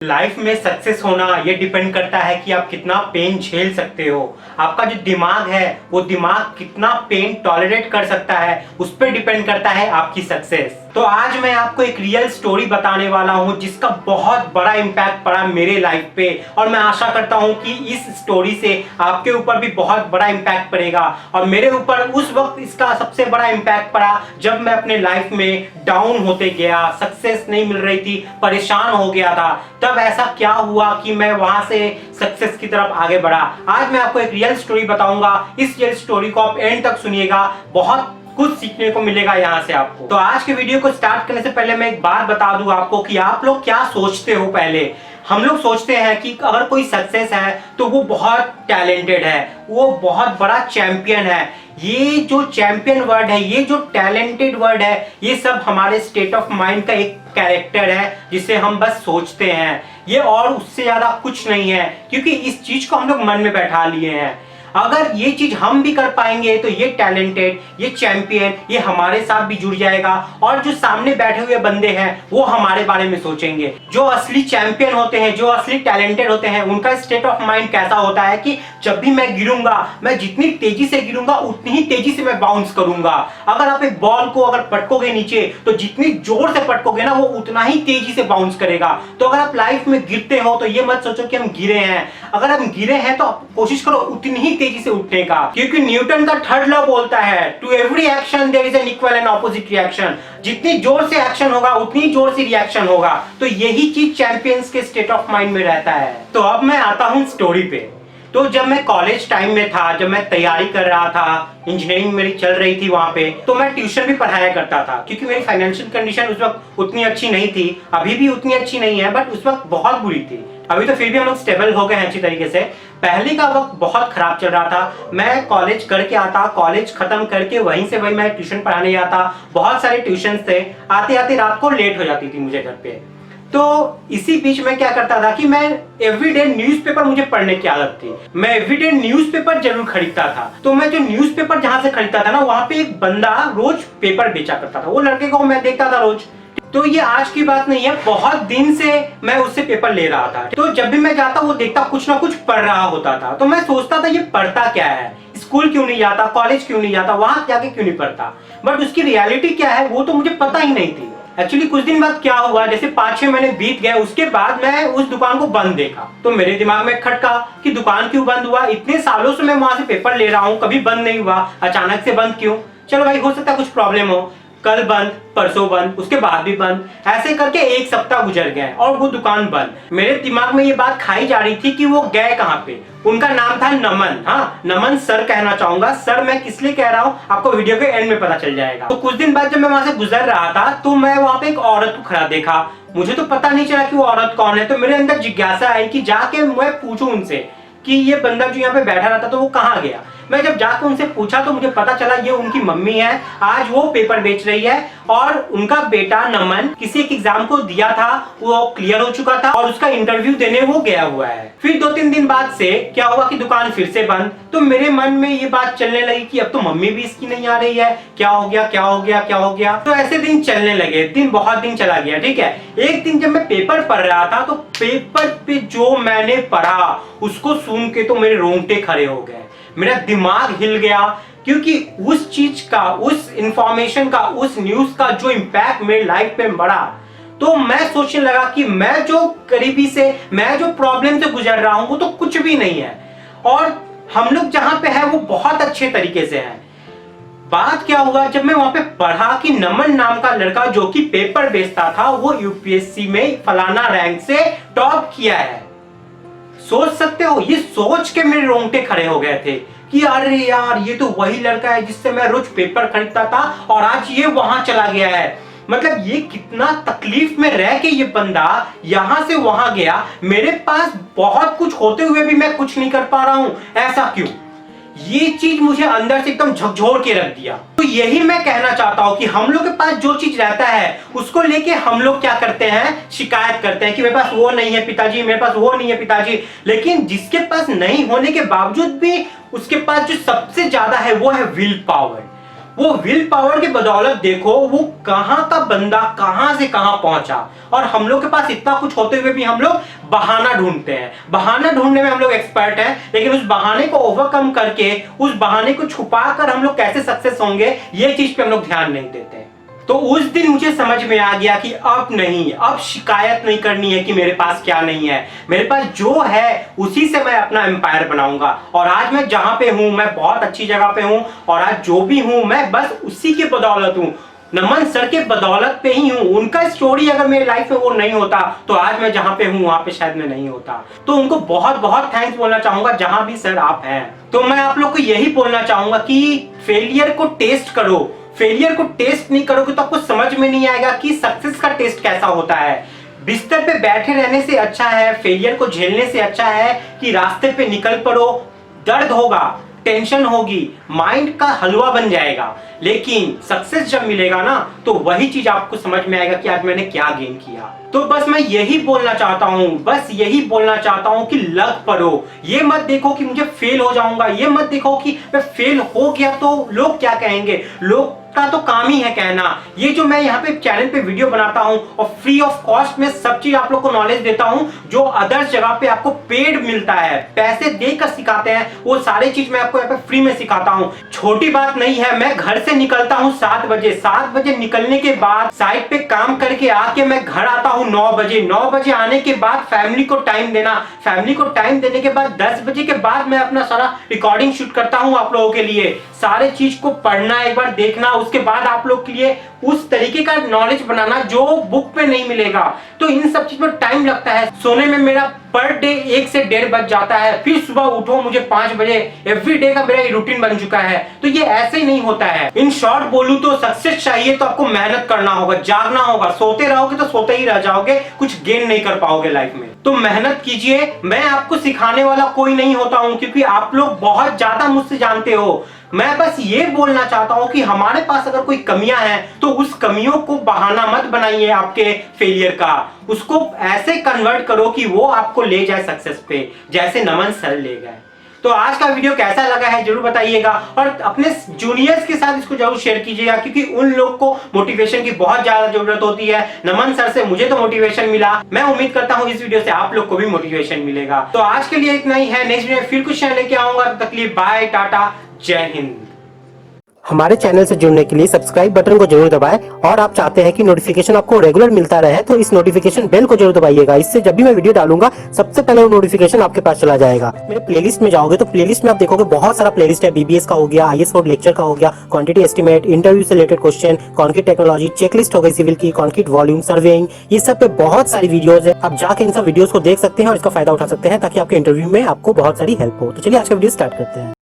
Life में success होना ये डिपेंड करता है कि आप कितना पेन झेल सकते हो। आपका जो दिमाग है वो दिमाग कितना पेन टॉलरेट कर सकता है, उस पर डिपेंड करता है आपकी सक्सेस। तो आज मैं आपको एक रियल स्टोरी बताने वाला हूं जिसका बहुत बड़ा इम्पैक्ट पड़ा मेरे लाइफ पे, और मैं आशा करता हूं कि इस स्टोरी से आपके ऊपर भी बहुत बड़ा इम्पैक्ट पड़ेगा। और मेरे ऊपर उस वक्त इसका सबसे बड़ा इम्पैक्ट पड़ा जब मैं अपने लाइफ में डाउन होते गया, सक्सेस नहीं मिल रही थी, परेशान हो गया था। तब ऐसा क्या हुआ कि मैं वहां से सक्सेस की तरफ आगे बढ़ा। आज मैं आपको एक रियल स्टोरी बताऊंगा। इस रियल स्टोरी को आप एंड तक सुनिएगा, बहुत कुछ सीखने को मिलेगा यहाँ से आपको। तो आज के वीडियो को स्टार्ट करने से पहले मैं एक बात बता दूं आपको कि आप लोग क्या सोचते हो। पहले हम लोग सोचते हैं कि अगर कोई सक्सेस है तो वो बहुत टैलेंटेड है, वो बहुत बड़ा चैंपियन है। ये जो चैंपियन वर्ड है, ये जो टैलेंटेड वर्ड है, ये सब हमारे स्टेट ऑफ माइंड का एक कैरेक्टर है जिसे हम बस सोचते हैं। ये और उससे ज्यादा कुछ नहीं है, क्योंकि इस चीज को हम लोग मन में बैठा लिए हैं। अगर ये चीज हम भी कर पाएंगे तो ये टैलेंटेड, ये चैंपियन, ये हमारे साथ भी जुड़ जाएगा, और जो सामने बैठे हुए बंदे हैं वो हमारे बारे में सोचेंगे। जो असली चैंपियन होते हैं, जो असली टैलेंटेड होते हैं, उनका स्टेट ऑफ माइंड कैसा होता है कि जब भी मैं गिरूंगा, मैं जितनी तेजी से गिरूंगा उतनी ही तेजी से मैं बाउंस करूंगा। अगर आप एक बॉल को अगर पटकोगे नीचे तो जितनी जोर से पटकोगे ना, वो उतना ही तेजी से बाउंस करेगा। तो अगर आप लाइफ में गिरते हो तो ये मत सोचो कि हम गिरे हैं। अगर हम गिरे हैं तो कोशिश करो उतनी ही तेजी से उठने का, क्योंकि न्यूटन का थर्ड लॉ बोलता है to every action there is an equal and opposite reaction. जितनी जोर से एक्शन होगा उतनी जोर से रिएक्शन होगा। तो यही चीज चैंपियंस के स्टेट ऑफ माइंड में रहता है। तो अब मैं आता हूं स्टोरी पे। तो जब मैं कॉलेज टाइम में था, जब मैं तैयारी कर रहा था, इंजीनियरिंग मेरी चल रही थी वहां पे, तो मैं ट्यूशन भी पढ़ाया करता था, क्योंकि मेरी फाइनेंशियल कंडीशन उस वक्त उतनी अच्छी नहीं थी। अभी भी उतनी अच्छी नहीं है, बट उस वक्त बहुत बुरी थी। अभी तो फिर भी हम लोग स्टेबल हो गए हैं अच्छी तरीके से। पहले का वक्त बहुत खराब चल रहा था। मैं कॉलेज करके आता, कॉलेज खत्म करके वहीं से वहीं मैं ट्यूशन पढ़ाने जाता। बहुत सारे ट्यूशन थे, आते आते रात को लेट हो जाती थी मुझे घर पे। तो इसी बीच में क्या करता था कि मैं एवरीडे न्यूज़पेपर, मुझे पढ़ने की आदत थी, मैं एवरीडे न्यूज़पेपर जरूर खरीदता था। तो मैं जो न्यूज़पेपर जहां से खरीदता था ना, वहां पे एक बंदा रोज पेपर बेचा करता था। वो लड़के को मैं देखता था रोज। तो ये आज की बात नहीं है, बहुत दिन से मैं उससे पेपर ले रहा था। तो जब भी मैं जाता वो देखता कुछ ना कुछ पढ़ रहा होता था। तो मैं सोचता था ये पढ़ता क्या है, स्कूल क्यों नहीं जाता, कॉलेज क्यों नहीं जाता, वहां जाके क्यों नहीं पढ़ता। बट उसकी रियलिटी क्या है वो तो मुझे पता ही नहीं थी। एक्चुअली कुछ दिन बाद क्या हुआ, जैसे 5-6 महीने बीत गए, उसके बाद मैं उस दुकान को बंद देखा। तो मेरे दिमाग में खटका कि दुकान क्यों बंद हुआ। इतने सालों से मैं वहां से पेपर ले रहा हूँ, कभी बंद नहीं हुआ, अचानक से बंद क्यों। चलो भाई, हो सकता है कुछ प्रॉब्लम हो। कल बंद, परसों बंद, उसके बाद भी बंद, ऐसे करके एक सप्ताह गुजर गए और वो दुकान बंद। मेरे दिमाग में ये बात खाई जा रही थी कि वो गए कहाँ पे। उनका नाम था नमन। हाँ, नमन सर कहना चाहूंगा। सर मैं किस लिए कह रहा हूँ आपको वीडियो के एंड में पता चल जाएगा। तो कुछ दिन बाद जब मैं वहां से गुजर रहा था तो मैं वहां पे एक औरत को खड़ा देखा। मुझे तो पता नहीं चला कि वो औरत कौन है। तो मेरे अंदर जिज्ञासा आई कि जाके मैं पूछूं उनसे कि ये बंदा जो यहाँ पे बैठा रहता तो वो कहाँ गया। मैं जब जाकर उनसे पूछा तो मुझे पता चला ये उनकी मम्मी है। आज वो पेपर बेच रही है और उनका बेटा नमन किसी एक एग्जाम को दिया था, वो क्लियर हो चुका था और उसका इंटरव्यू देने वो गया हुआ है। फिर 2-3 दिन बाद से क्या हुआ कि दुकान फिर से बंद। तो मेरे मन में ये बात चलने लगी कि अब तो मम्मी भी इसकी नहीं आ रही है, क्या हो गया, क्या हो गया, क्या हो गया। तो ऐसे दिन चलने लगे, दिन बहुत दिन चला गया। ठीक है, एक दिन जब मैं पेपर पढ़ रहा था तो पेपर पे जो मैंने पढ़ा उसको सुन के तो मेरे रोंगटे खड़े हो गए, मेरा दिमाग हिल गया। क्योंकि उस चीज का, उस इंफॉर्मेशन का, उस न्यूज का जो इम्पैक्ट मेरे लाइफ पे पड़ा, तो मैं सोचने लगा कि मैं जो गरीबी से, मैं जो प्रॉब्लम से गुजर रहा हूं वो तो कुछ भी नहीं है, और हम लोग जहां पे है वो बहुत अच्छे तरीके से है। बात क्या हुआ, जब मैं वहां पे पढ़ा कि नमन नाम का लड़का जो कि पेपर बेचता था वो यूपीएससी में फलाना रैंक से टॉप किया है। सोच सकते हो, ये सोच के मेरे रोंगटे खड़े हो गए थे कि अरे यार, ये तो वही लड़का है जिससे मैं रोज पेपर खरीदता था और आज ये वहां चला गया है। मतलब ये कितना तकलीफ में रह के ये बंदा यहां से वहां गया। मेरे पास बहुत कुछ होते हुए भी मैं कुछ नहीं कर पा रहा हूं, ऐसा क्यों। ये चीज मुझे अंदर से एकदम झकझोर के रख दिया। तो यही मैं कहना चाहता हूं कि हम लोग के पास जो चीज रहता है उसको लेके हम लोग क्या करते हैं, शिकायत करते हैं कि मेरे पास वो नहीं है पिताजी, मेरे पास वो नहीं है पिताजी। लेकिन जिसके पास नहीं होने के बावजूद भी उसके पास जो सबसे ज्यादा है वो है विल पावर। वो विल पावर की बदौलत देखो वो कहां का बंदा कहां से कहां पहुंचा। और हम लोग के पास इतना कुछ होते हुए भी हम लोग बहाना ढूंढते हैं। बहाना ढूंढने में हम लोग एक्सपर्ट हैं, लेकिन उस बहाने को ओवरकम करके, उस बहाने को छुपा कर हम लोग कैसे सक्सेस होंगे, ये चीज पे हम लोग ध्यान नहीं देते। तो उस दिन मुझे समझ में आ गया कि अब नहीं, अब शिकायत नहीं करनी है कि मेरे पास क्या नहीं है। मेरे पास जो है उसी से मैं अपना एम्पायर बनाऊंगा। और आज मैं जहां पे हूं, मैं बहुत अच्छी जगह पे हूं, और आज जो भी हूं मैं बस उसी की बदौलत हूं। नमन सर के बदौलत पे ही हूं। उनका स्टोरी अगर मेरी लाइफ में वो नहीं होता तो आज मैं जहां पे हूं वहां पे शायद मैं नहीं होता। तो उनको बहुत बहुत थैंक्स बोलना चाहूंगा जहां भी सर आप हैं। तो मैं आप लोग को यही बोलना चाहूंगा कि फेलियर को टेस्ट करो। फेलियर को टेस्ट नहीं करोगे तो आपको समझ में नहीं आएगा कि सक्सेस का टेस्ट कैसा होता है। बिस्तर पे बैठे रहने से अच्छा है, फेलियर को झेलने से अच्छा है कि रास्ते पे निकल पड़ो। दर्द होगा, टेंशन होगी, माइंड का हलवा बन जाएगा, लेकिन सक्सेस जब मिलेगा ना तो वही चीज आपको समझ में आएगा कि आज मैंने क्या गेन किया। तो बस मैं यही बोलना चाहता हूं, बस यही बोलना चाहता हूं कि लग पड़ो। ये मत देखो कि मुझे फेल हो जाऊंगा, ये मत देखो कि मैं फेल हो गया तो लोग क्या कहेंगे। लोग का तो काम ही है कहना। ये जो मैं यहाँ पे चैनल पे वीडियो बनाता हूँ और फ्री ऑफ कॉस्ट में सब चीज आप लोग को नॉलेज देता हूँ, जो अदर्स जगह पे आपको पेड मिलता है, पैसे देकर सिखाते हैं, वो सारे चीज मैं आपको यहाँ पे फ्री में सिखाता हूँ। छोटी बात नहीं है। मैं घर से निकलता हूँ 7 बजे, 7 बजे निकलने के बाद साइट पे काम करके आके मैं घर आता हूँ 9 बजे। 9 बजे आने के बाद फैमिली को टाइम देना, फैमिली को टाइम देने के बाद 10 बजे के बाद मैं अपना सारा रिकॉर्डिंग शूट करता हूँ आप लोगों के लिए। सारे चीज को पढ़ना, एक बार देखना, उसके बाद आप लोग के लिए उस तरीके का नॉलेज बनाना जो बुक पे नहीं मिलेगा। तो इन सब चीज में टाइम लगता है। सोने में मेरा पर डे 1 से 1.5 बज जाता है, फिर सुबह उठो मुझे 5 बजे। एवरी डे का मेरा रूटीन बन चुका है। तो ये ऐसे ही नहीं होता है। इन शॉर्ट बोलूं तो सक्सेस चाहिए तो आपको मेहनत करना होगा, जागना होगा। सोते रहोगे तो सोते ही रह जाओगे, कुछ गेन नहीं कर पाओगे लाइफ में। तो मेहनत कीजिए। मैं आपको सिखाने वाला कोई नहीं होता हूं, क्योंकि आप लोग बहुत ज्यादा मुझसे जानते हो। मैं बस ये बोलना चाहता हूं कि हमारे पास अगर कोई कमियां हैं तो उस कमियों को बहाना मत बनाइए आपके फेलियर का। उसको ऐसे कन्वर्ट करो कि वो आपको ले जाए सक्सेस पे, जैसे नमन सर ले गए। तो आज का वीडियो कैसा लगा है जरूर बताइएगा, और अपने जूनियर्स के साथ इसको जरूर शेयर कीजिएगा, क्योंकि उन लोग को मोटिवेशन की बहुत ज्यादा जरूरत होती है। नमन सर से मुझे तो मोटिवेशन मिला, मैं उम्मीद करता हूं इस वीडियो से आप लोग को भी मोटिवेशन मिलेगा। तो आज के लिए इतना ही है। नेक्स्ट वीडियो फिर कुछ लेके आऊंगा। तब तक के लिए बाय, टाटा, जय हिंद। हमारे चैनल से जुड़ने के लिए सब्सक्राइब बटन को जरूर दबाएं, और आप चाहते हैं कि नोटिफिकेशन आपको रेगुलर मिलता रहे तो इस नोटिफिकेशन बेल को जरूर दबाइएगा। इससे जब भी मैं वीडियो डालूंगा सबसे पहले वो नोटिफिकेशन आपके पास चला जाएगा। मेरे प्लेलिस्ट में जाओगे तो प्लेलिस्ट में आप देखोगे बहुत सारा प्लेलिस्ट है। बीबीएस का हो गया, IAS बोर्ड लेक्चर का हो गया, क्वांटिटी एस्टिमेट, इंटरव्यू से related question, concrete technology, checklist हो गई सिविल की, कॉन्क्रीट वॉल्यूम, सर्वेइंग, ये सब पे बहुत सारी वीडियोस है। आप जाके इन सब वीडियोस को देख सकते हैं और इसका फायदा उठा सकते हैं, ताकि आपके इंटरव्यू में आपको बहुत सारी हेल्प हो। तो चलिए आज का वीडियो स्टार्ट करते हैं।